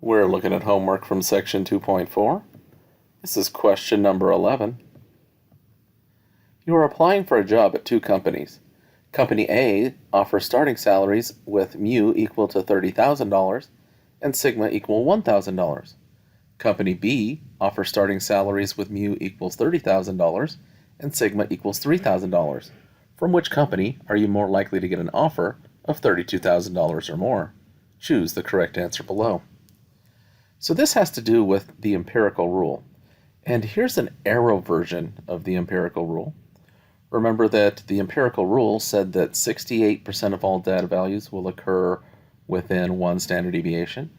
We're looking at homework from section 2.4. This is question number 11. You are applying for a job at two companies. Company A offers starting salaries with mu equal to $30,000 and sigma equal $1,000. Company B offers starting salaries with mu equals $30,000 and sigma equals $3,000. From which company are you more likely to get an offer of $32,000 or more? Choose the correct answer below. So this has to do with the empirical rule. And here's an arrow version of the empirical rule. Remember that the empirical rule said that 68% of all data values will occur within one standard deviation,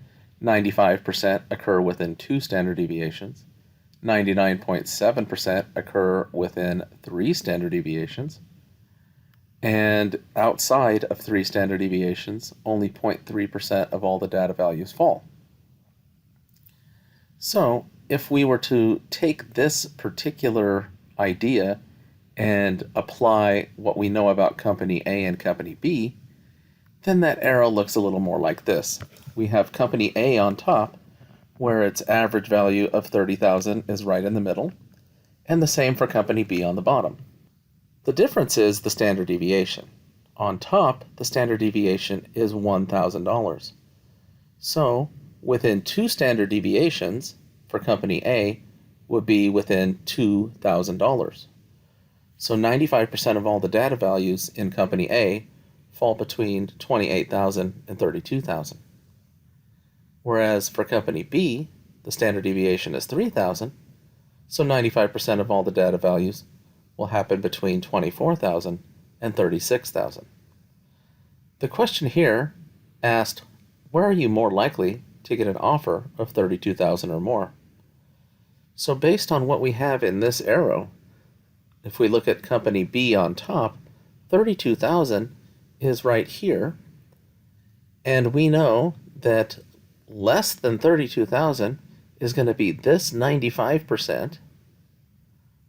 95% occur within two standard deviations, 99.7% occur within three standard deviations, and outside of three standard deviations, only 0.3% of all the data values fall. So if we were to take this particular idea and apply what we know about Company A and Company B, then that arrow looks a little more like this. We have Company A on top, where its average value of 30,000 is right in the middle, and the same for Company B on the bottom. The difference is the standard deviation. On top, the standard deviation is $1,000. So within two standard deviations for Company A would be within $2,000. So 95% of all the data values in Company A fall between 28,000 and 32,000. Whereas for Company B, the standard deviation is 3,000, so 95% of all the data values will happen between 24,000 and 36,000. The question here asked, where are you more likely to get an offer of 32,000 or more? So based on what we have in this arrow, if we look at Company B on top, 32,000 is right here, and we know that less than 32,000 is going to be this 95%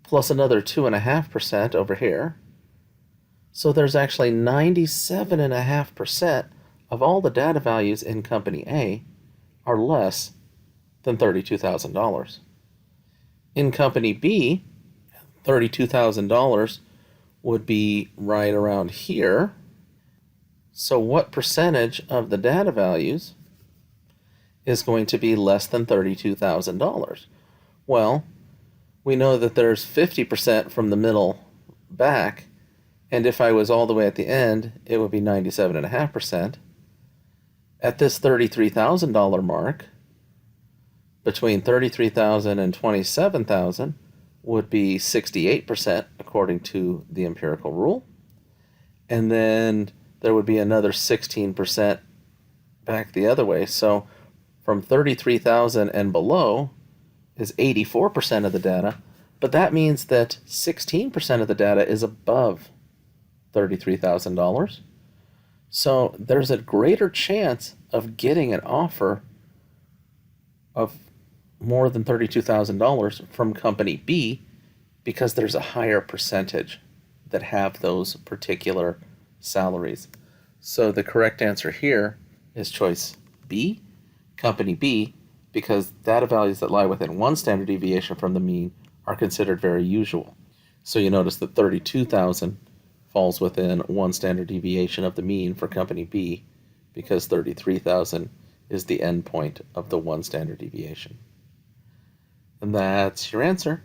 plus another 2.5% over here. So there's actually 97.5% of all the data values in Company A are less than $32,000. In Company B, $32,000 would be right around here. So what percentage of the data values is going to be less than $32,000? Well, we know that there's 50% from the middle back, and if I was all the way at the end, it would be 97.5%. At this $33,000 mark, between 33,000 and 27,000 would be 68% according to the empirical rule. And then there would be another 16% back the other way. So from 33,000 and below is 84% of the data, but that means that 16% of the data is above $33,000. So there's a greater chance of getting an offer of more than $32,000 from Company B because there's a higher percentage that have those particular salaries. So the correct answer here is choice B, Company B, because data values that lie within one standard deviation from the mean are considered very usual. So you notice that 32,000 falls within one standard deviation of the mean for Company B because 33,000 is the endpoint of the one standard deviation. And that's your answer.